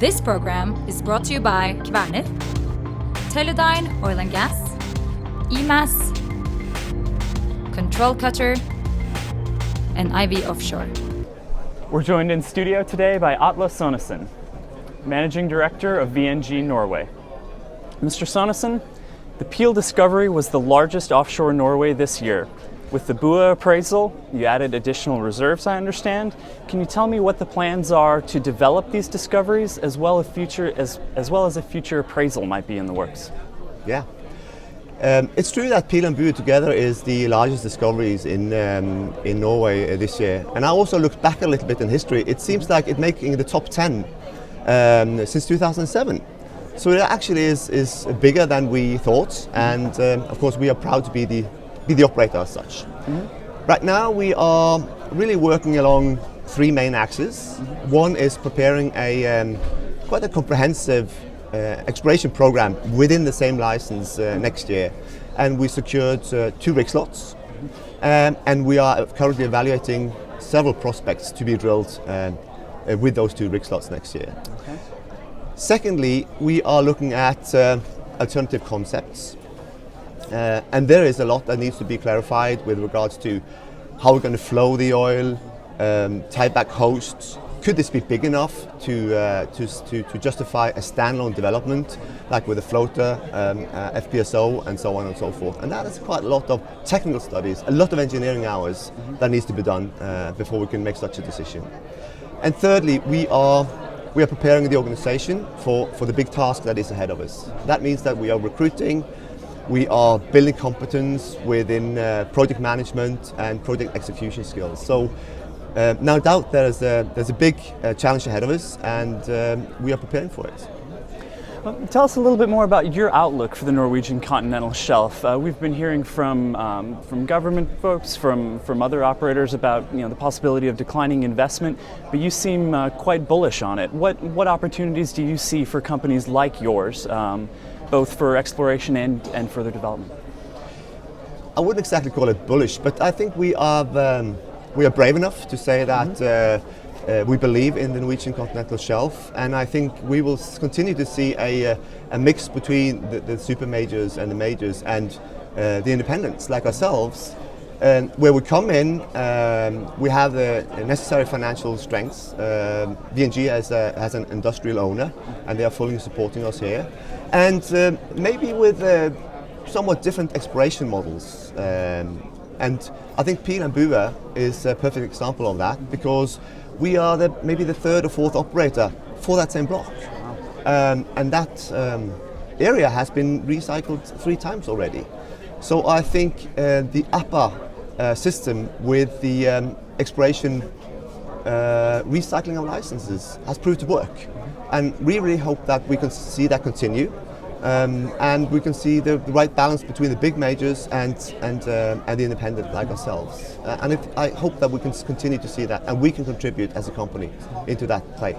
This program is brought to you by Kværner, Teledyne Oil and Gas, EMAS, Control Cutter, and Ivy Offshore. We're joined in studio today by Atle Sonesen, Managing Director of VNG Norway. Mr. Sonesen, the Pil discovery was the largest offshore Norway this year. With the Bue appraisal, you added additional reserves, I understand. Can you tell me what the plans are to develop these discoveries, as well as a future appraisal might be in the works? Yeah. It's true that Pil and Bue together is the largest discoveries in Norway this year. And I also looked back a little bit in history. It seems like it's making the top 10 since 2007. So it actually is bigger than we thought. And of course, we are proud to be the operator as such. Mm-hmm. Right now, we are really working along three main axes. Mm-hmm. One is preparing quite a comprehensive exploration program within the same license next year, and we secured 2 rig slots, and we are currently evaluating several prospects to be drilled with those 2 rig slots next year. Okay. Secondly, we are looking at alternative concepts, and there is a lot that needs to be clarified with regards to how we're going to flow the oil, tieback hosts. Could this be big enough to justify a standalone development, like with a floater, FPSO, and so on and so forth? And that is quite a lot of technical studies, a lot of engineering hours that needs to be done before we can make such a decision. And thirdly, we are preparing the organization for the big task that is ahead of us. That means that we are recruiting, we are building competence within project management and project execution skills. So. No doubt there's a big challenge ahead of us, and we are preparing for it. Well, tell us a little bit more about your outlook for the Norwegian Continental Shelf. We've been hearing from government folks, from other operators about the possibility of declining investment, but you seem quite bullish on it. What opportunities do you see for companies like yours, both for exploration and further development? I wouldn't exactly call it bullish, but I think we are brave enough to say that we believe in the Norwegian Continental Shelf, and I think we will continue to see a mix between the super majors and the majors and the independents like ourselves, where we come in, we have the necessary financial strengths. VNG has an industrial owner, and they are fully supporting us here, and maybe with somewhat different exploration models. And I think Pil and Bue is a perfect example of that, because we are maybe the 3rd or 4th operator for that same block. And that area has been recycled 3 times already. So I think the APA system with the exploration recycling of licenses has proved to work. And we really hope that we can see that continue. And we can see the right balance between the big majors and the independent like ourselves. And I hope that we can continue to see that, and we can contribute as a company into that play.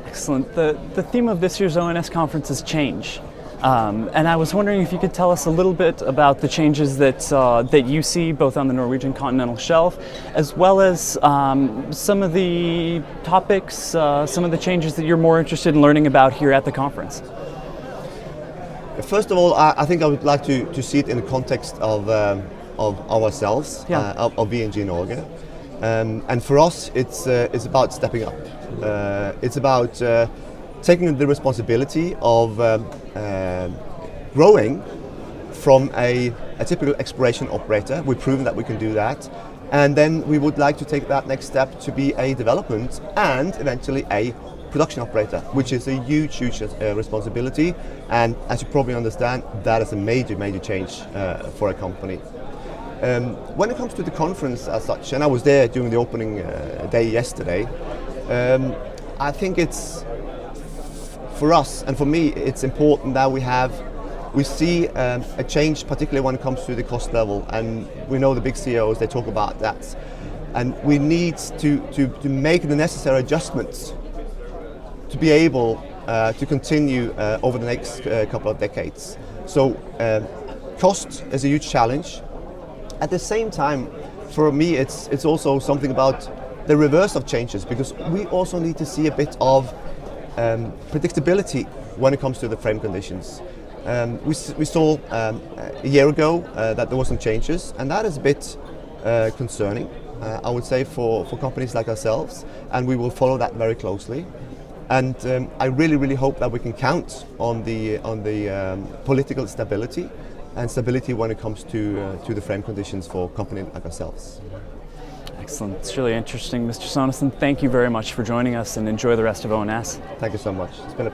Excellent. The theme of this year's ONS conference is change. And I was wondering if you could tell us a little bit about the changes that you see both on the Norwegian Continental Shelf, as well as some of the topics, some of the changes that you're more interested in learning about here at the conference. First of all, I think I would like to see it in the context of ourselves, yeah. of VNG Norge. And for us, it's about stepping up. It's about taking the responsibility of growing from a typical exploration operator. We've proven that we can do that. And then we would like to take that next step to be a development and eventually a production operator, which is a huge responsibility, and as you probably understand, that is a major change for a company. When it comes to the conference as such, and I was there during the opening day yesterday, I think it's for us and for me it's important that we see a change, particularly when it comes to the cost level, and we know the big CEOs, they talk about that, and we need to make the necessary adjustments to be able to continue over the next couple of decades. So cost is a huge challenge. At the same time, for me, it's also something about the reverse of changes, because we also need to see a bit of predictability when it comes to the frame conditions. We saw a year ago that there were some changes, and that is a bit concerning, I would say, for companies like ourselves, and we will follow that very closely. And I really hope that we can count on the political stability and stability when it comes to the frame conditions for companies like ourselves. Excellent. It's really interesting. Mr. Sonesen, thank you very much for joining us, and enjoy the rest of ONS. Thank you so much. It's been a